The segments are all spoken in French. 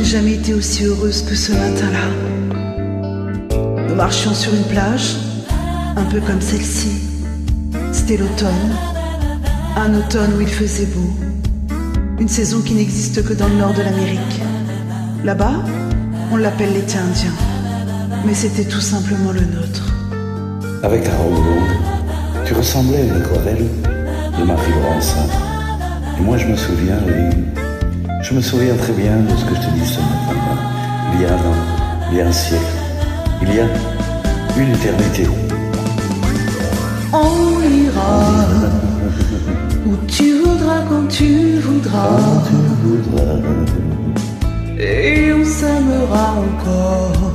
jamais été aussi heureuse que ce matin-là. Nous marchions sur une plage, un peu comme celle-ci. C'était l'automne, un automne où il faisait beau. Une saison qui n'existe que dans le nord de l'Amérique. Là-bas, on l'appelle l'été indien. Mais c'était tout simplement le nôtre. Avec ta robe longue, tu ressemblais à une aquarelle de Marie Laurencin. Et moi je me souviens, oui, je me souviens très bien de ce que je te dis ce matin-là. Il y a un an, il y a un siècle, il y a une éternité. On ira où tu voudras, quand tu voudras, et on s'aimera encore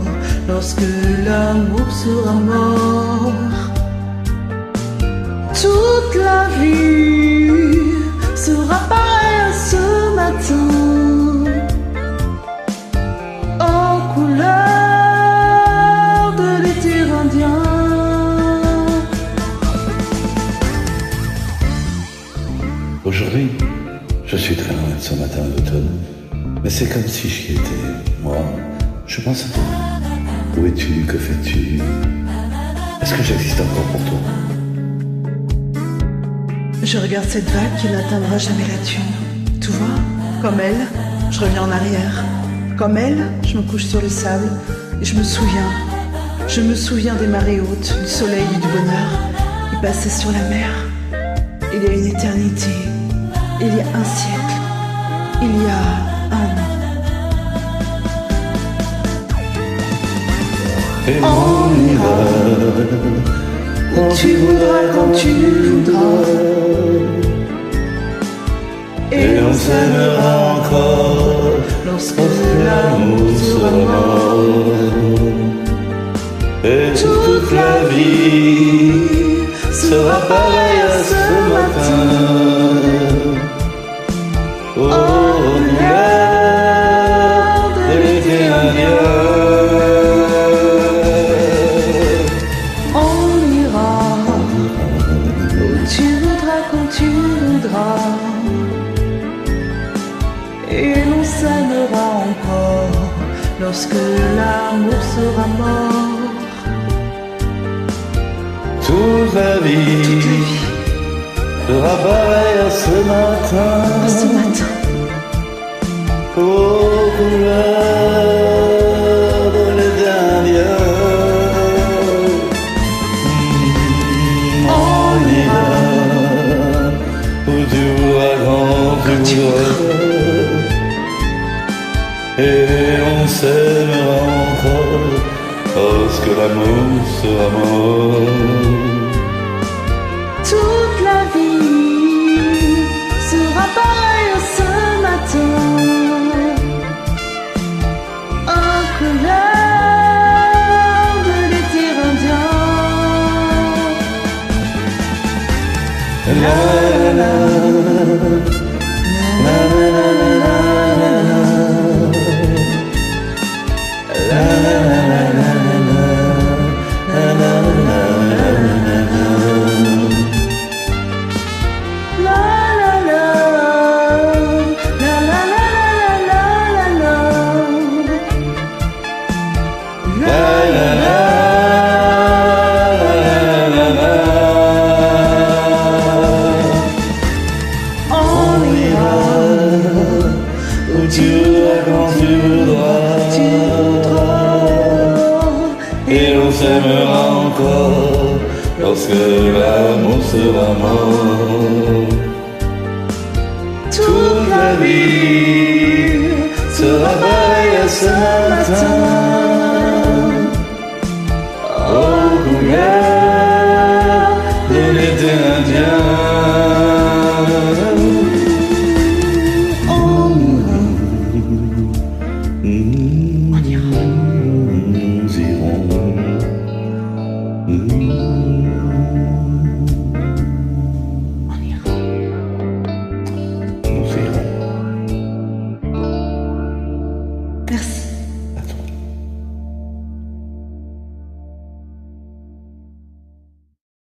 lorsque l'amour sera mort. Toute la vie sera pareille à ce matin, aux couleurs de l'été indien. Aujourd'hui, je suis très loin de ce matin d'automne, mais c'est comme si j'y étais. Moi, je pense à toi. Où es-tu? Que fais-tu? Est-ce que j'existe encore pour toi? Je regarde cette vague qui n'atteindra jamais la dune. Tu vois, comme elle, je reviens en arrière. Comme elle, je me couche sur le sable et je me souviens des marées hautes, du soleil et du bonheur qui passaient sur la mer. Il y a une éternité, il y a un siècle, il y a un an. Et on ira où tu voudras, quand tu voudras, et on s'aimera encore lorsque l'amour sera mort. Et toute la vie sera pareille à ce matin. Aux couleurs de l'été indien. Tu voudras, quand tu voudras, et l'on s'aimera encore lorsque l'amour sera mort. Toute la vie sera pareille à ce matin. Aux couleurs de l'été indien. Et on s'aimera encore lorsque l'amour sera mort. Toute la vie sera pareille à ce matin, aux couleurs de l'été indien. La la la la la. Où tu voudras, quand tu voudras, et on s'aimera encore lorsque l'amour sera mort. Toute la vie sera pareille à ce matin, aux couleurs de l'été indien. Nous irons.